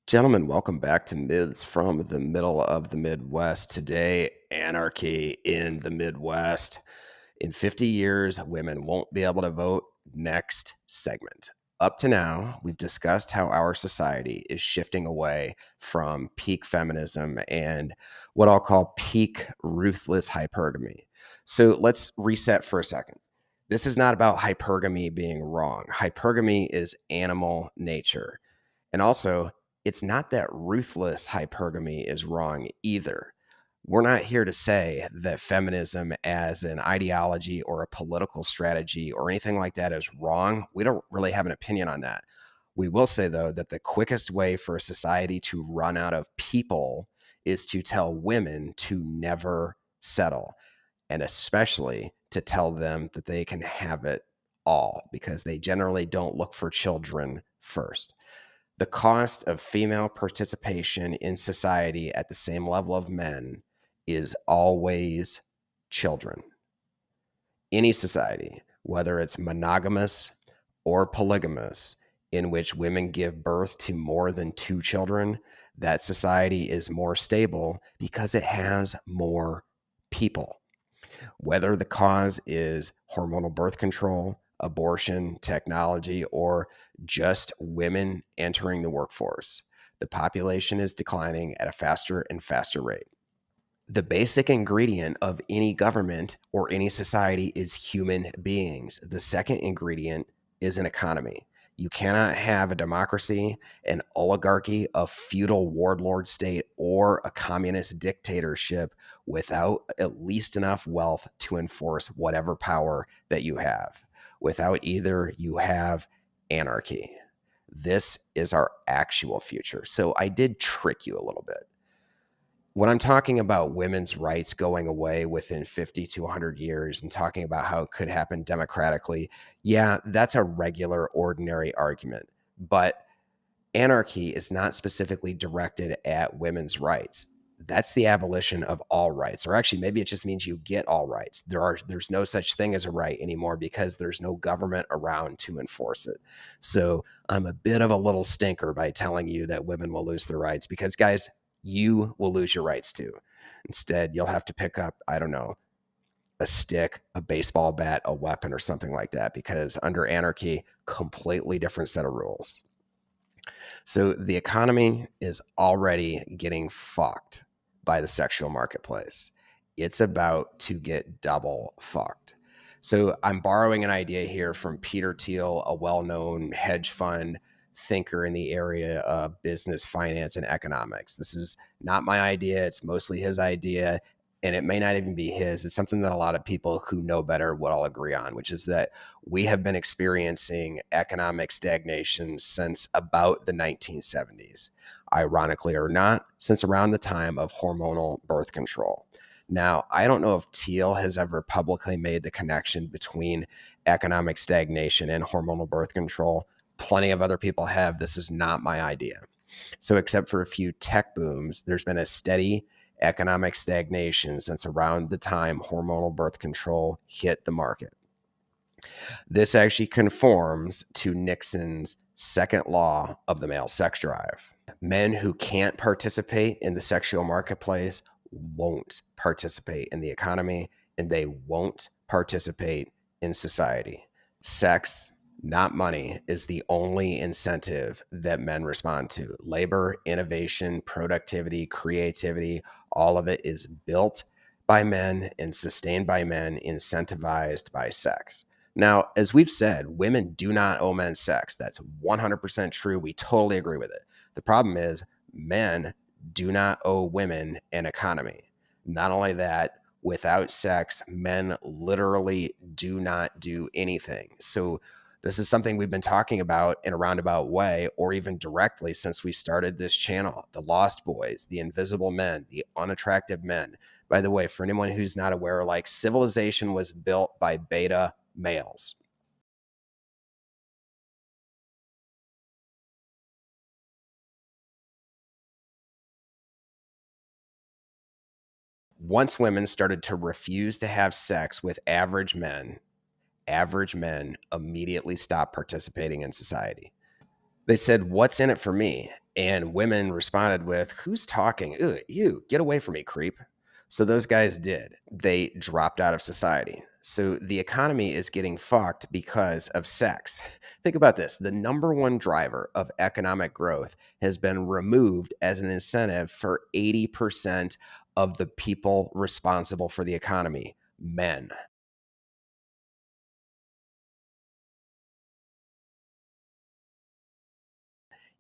Gentlemen, welcome back to Myths from the Middle of the Midwest. Today, anarchy in the Midwest. In 50 years, women won't be able to vote. Next segment. Up to now, we've discussed how our society is shifting away from peak feminism and what I'll call peak ruthless hypergamy. So let's reset for a second. This is not about hypergamy being wrong. Hypergamy is animal nature. And also, it's not that ruthless hypergamy is wrong either. We're not here to say that feminism as an ideology or a political strategy or anything like that is wrong. We don't really have an opinion on that. We will say, though, that the quickest way for a society to run out of people is to tell women to never settle, and especially to tell them that they can have it all because they generally don't look for children first. The cost of female participation in society at the same level of men is always children. Any society, whether it's monogamous or polygamous, in which women give birth to more than two children, that society is more stable because it has more people. Whether the cause is hormonal birth control, abortion, technology, or just women entering the workforce, the population is declining at a faster and faster rate. The basic ingredient of any government or any society is human beings. The second ingredient is an economy. You cannot have a democracy, an oligarchy, a feudal warlord state, or a communist dictatorship without at least enough wealth to enforce whatever power that you have. Without either, you have anarchy. This is our actual future. So I did trick you a little bit. When I'm talking about women's rights going away within 50 to 100 years and talking about how it could happen democratically, yeah, that's a regular, ordinary argument. But anarchy is not specifically directed at women's rights. That's the abolition of all rights. Or actually, maybe it just means you get all rights. There's no such thing as a right anymore because there's no government around to enforce it. So I'm a bit of a little stinker by telling you that women will lose their rights because, guys, you will lose your rights too. Instead, you'll have to pick up, I don't know, a stick, a baseball bat, a weapon, or something like that, because under anarchy, completely different set of rules. So the economy is already getting fucked by the sexual marketplace. It's about to get double fucked. So I'm borrowing an idea here from Peter Thiel, a well-known hedge fund thinker in the area of business, finance, and economics. This is not my idea. It's mostly his idea. And it may not even be his. It's something that a lot of people who know better would all agree on, which is that we have been experiencing economic stagnation since about the 1970s. Ironically or not, since around the time of hormonal birth control. Now, I don't know if Thiel has ever publicly made the connection between economic stagnation and hormonal birth control. Plenty of other people have. This is not my idea. So, except for a few tech booms, there's been a steady economic stagnation since around the time hormonal birth control hit the market. This actually conforms to Nixon's second law of the male sex drive. Men who can't participate in the sexual marketplace won't participate in the economy, and they won't participate in society. Sex, not money, is the only incentive that men respond to. Labor, innovation, productivity, creativity, all of it is built by men and sustained by men, incentivized by sex. Now, as we've said, women do not owe men sex. That's 100% true. We totally agree with it. The problem is men do not owe women an economy. Not only that, without sex, men literally do not do anything. So this is something we've been talking about in a roundabout way, or even directly since we started this channel. The lost boys, the invisible men, the unattractive men. By the way, for anyone who's not aware, like, civilization was built by beta males. Once women started to refuse to have sex with average men immediately stopped participating in society. They said, "What's in it for me?" And women responded with, "Who's talking? Ugh, you, get away from me, creep." So those guys did. They dropped out of society. So the economy is getting fucked because of sex. Think about this. The number one driver of economic growth has been removed as an incentive for 80% of the people responsible for the economy, men.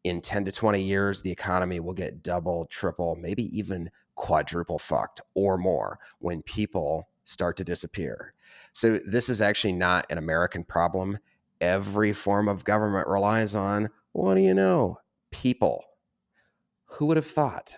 In 10 to 20 years, the economy will get double, triple, maybe even quadruple fucked or more when people start to disappear. So, this is actually not an American problem. Every form of government relies on, what do you know? People. Who would have thought?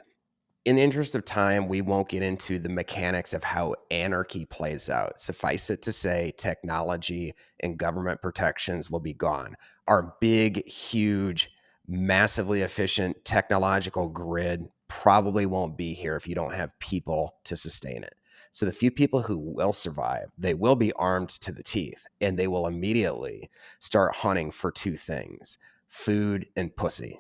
In the interest of time, we won't get into the mechanics of how anarchy plays out. Suffice it to say, technology and government protections will be gone. Our big, huge, massively efficient technological grid probably won't be here if you don't have people to sustain it. So the few people who will survive, they will be armed to the teeth, and they will immediately start hunting for two things: food and pussy.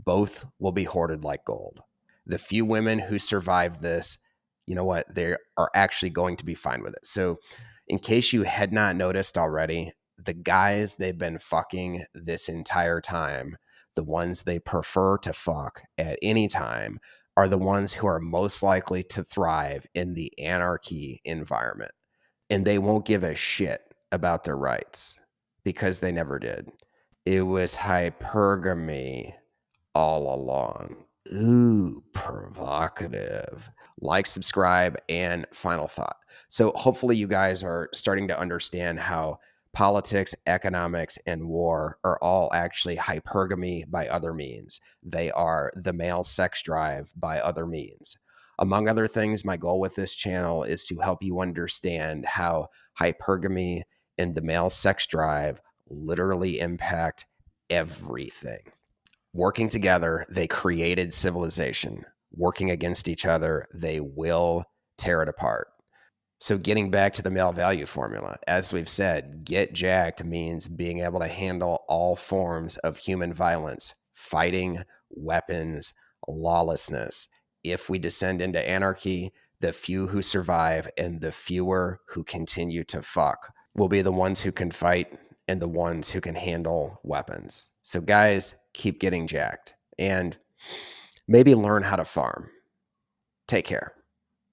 Both will be hoarded like gold. The few women who survive this, you know what, they are actually going to be fine with it. So, in case you had not noticed already, the guys they've been fucking this entire time, the ones they prefer to fuck at any time, are the ones who are most likely to thrive in the anarchy environment. And they won't give a shit about their rights because they never did. It was hypergamy all along. Ooh, provocative. Like, subscribe, and final thought. So, hopefully, you guys are starting to understand how politics, economics, and war are all actually hypergamy by other means. They are the male sex drive by other means. Among other things, my goal with this channel is to help you understand how hypergamy and the male sex drive literally impact everything. Working together, they created civilization. Working against each other, they will tear it apart. So, getting back to the male value formula, as we've said, get jacked means being able to handle all forms of human violence, fighting, weapons, lawlessness. If we descend into anarchy, the few who survive and the fewer who continue to fuck will be the ones who can fight and the ones who can handle weapons. So, guys, keep getting jacked and maybe learn how to farm. Take care.